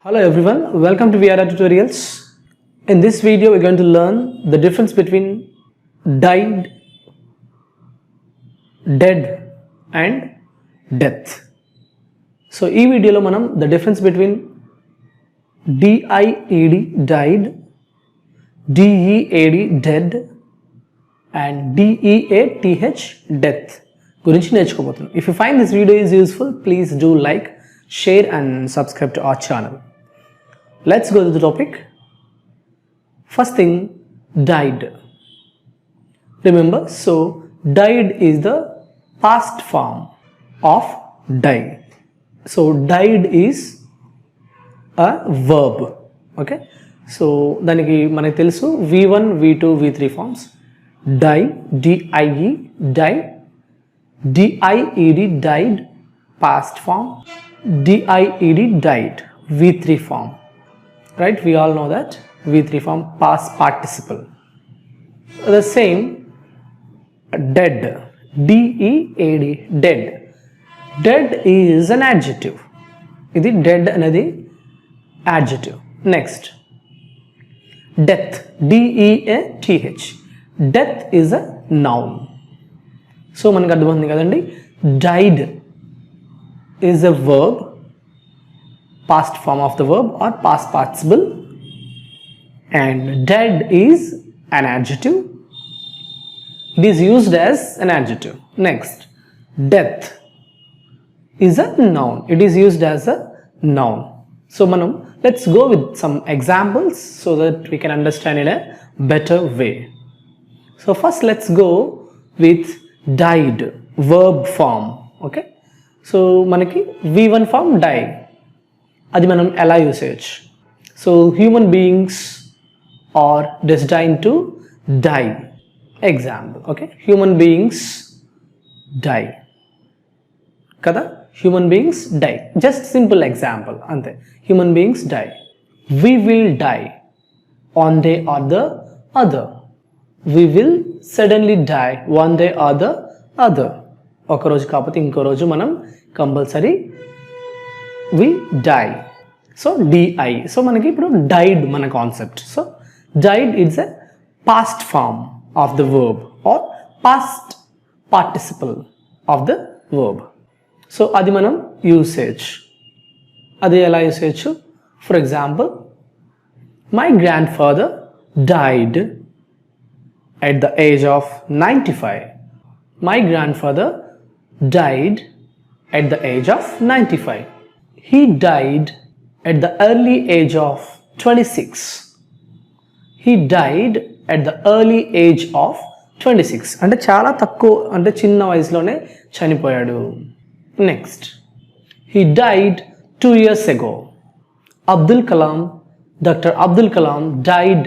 Hello everyone, welcome to VRR Tutorials. In this video we're going to learn the difference between died, dead and death. So ee video lo manam the difference between DIED died, DEAD dead and DEATH death గురించి నేర్చుకోబోతున్నాం. If you find this video is useful, please do like, share and subscribe to our channel. Let's go to the topic. First thing, died. Remember, so died is the past form of die. So died is a verb. Okay, so daniki manaki telusu v1 v2 v3 forms. Die, die, die, died, died, past form, died, died, v3 form. Right, we all know that v3 form, past participle. The same, dead, dead, dead. Dead is an adjective. Idi dead anadi adjective. Next, death, death. Death is a noun. So manaki ardhamavundi kadandi, died is a verb, past form of the verb or past participle, and dead is an adjective. It is used as an adjective. Next, death is a noun. It is used as a noun. So manam let's go with some examples so that we can understand in a better way. So first let's go with died, verb form. Okay, so manaki v1 form die, అది మనం ఎలా use చేయొచ్చు. So human beings are destined to die. Example, okay, human beings die కదా, human beings die, just simple example అంతే. Human beings die. We will die one day or the other. We will suddenly die one day or the other. ఒకరోజు కాకపోతే ఇంకో రోజు మనం compulsory we die. So di. So manaki ippudu died mana concept. So died is a past form of the verb or past participle of the verb. So adi manam usage. Adi ela usage? For example, my grandfather died at the age of 95. My grandfather died at the age of 95. He died at the early age of 26. He died at the early age of 26. అంటే చాలా తక్కువ, అంటే చిన్న వయసులోనే చనిపోయాడు. Next, he died 2 years ago. Abdul Kalam, Dr. Abdul Kalam died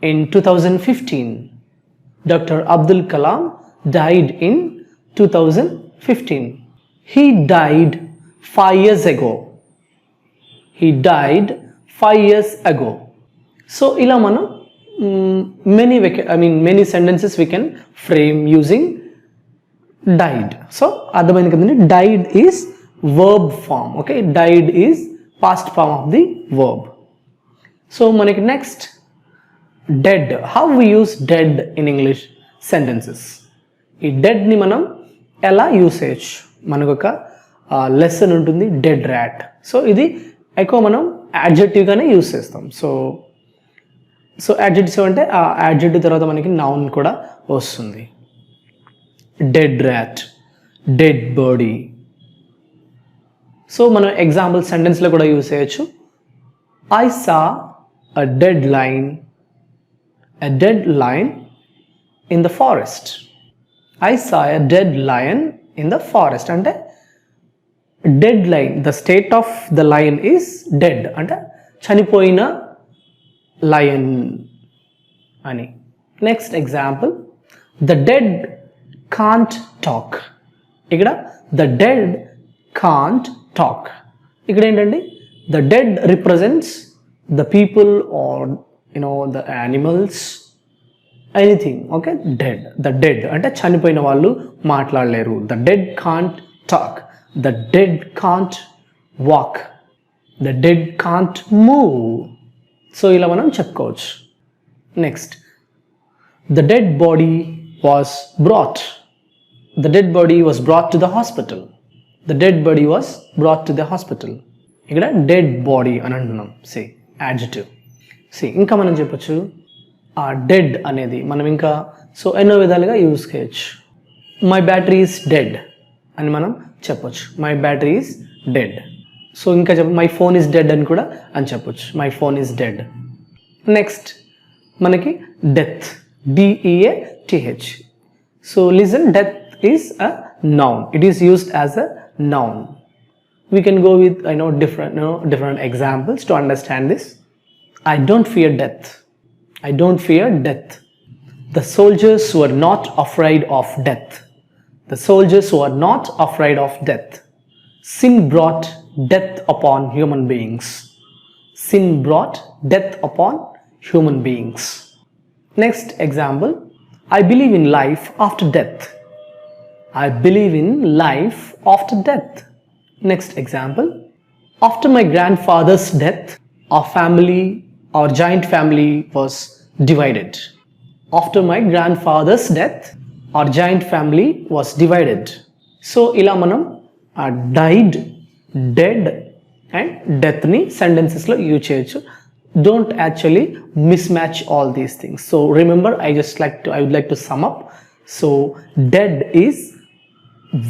in 2015. Dr. Abdul Kalam died in 2015. He died 5 years ago. He died 5 years ago. So ila manam many sentences we can frame using died. So ardhamaindi kadandi, died is verb form. Okay, died is past form of the verb. So manaki next, dead. How we use dead in English sentences? Ee dead ni manam ela usage, manakoka lesson ఉంటుంది, dead rat. So ఇది ఎక్కువ మనం యాడ్జెక్టివ్గానే use చేస్తాం. So adjectives అంటే ఆ adjective తర్వాత మనకి నౌన్ కూడా వస్తుంది. Dead rat, dead body. So మనం ఎగ్జాంపుల్ సెంటెన్స్లో కూడా యూస్ చేయొచ్చు. I saw a dead lion in the forest. I saw a dead lion in the forest అంటే dead line, the state of the lion is dead అంటే చనిపోయిన lion అని. Next example, the dead can't talk. ఇక్కడ the dead can't talk, ఇక్కడ ఏంటండి, the dead represents the people or the animals, anything. Okay, dead, the dead అంటే చనిపోయిన వాళ్ళు మాట్లాడలేరు. The dead can't talk, the dead can't walk. The dead can't move. So ఇలా మనం చెప్పుకోవచ్చు. Next, the dead body was brought. The dead body was brought to the hospital. The dead body was brought to the hospital. ఇక్కడ dead body అని అంటున్నాం. See, adjective. See, ఇంకా మనం చెప్పొచ్చు ఆ డెడ్ అనేది మనం ఇంకా సో ఎన్నో విధాలుగా యూజ్ చేయొచ్చు. మై బ్యాటరీ ఈజ్ డెడ్ అని మనం చెప్పొచ్చు. My battery is dead. So ఇంకా మై ఫోన్ ఈజ్ డెడ్ అని కూడా అని చెప్పొచ్చు. My phone is dead. Next మనకి death, DEATH. So listen, death is a noun. It is used as a noun. We can go with different examples to understand this. I don't fear death. I don't fear death. The soldiers were not afraid of death. The soldiers were not afraid of death. Sin brought death upon human beings. Sin brought death upon human beings. Next example, I believe in life after death. I believe in life after death. Next example, after my grandfather's death, our giant family was divided. After my grandfather's death, our giant family was divided. So ఇలా మనం died, dead and death ని sentences లో use చేయొచ్చు. Don't actually mismatch all these things. So remember, I would like to sum up. So dead is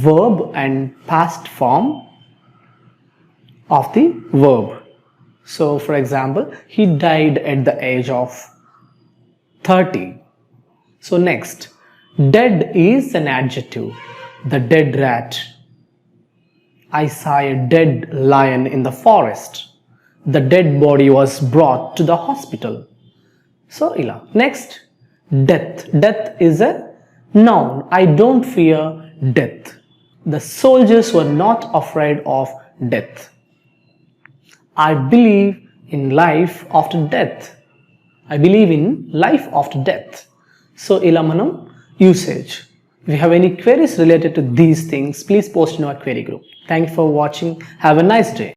verb and past form of the verb. So for example, he died at the age of 30. So next, dead is an adjective. The dead rat. I saw a dead lion in the forest. The dead body was brought to the hospital. So ila. Next, death. Death is a noun. I don't fear death. The soldiers were not afraid of death. I believe in life after death. I believe in life after death. So ila manam usage. If you have any queries related to these things, please post in our query group. Thank you for watching. Have a nice day.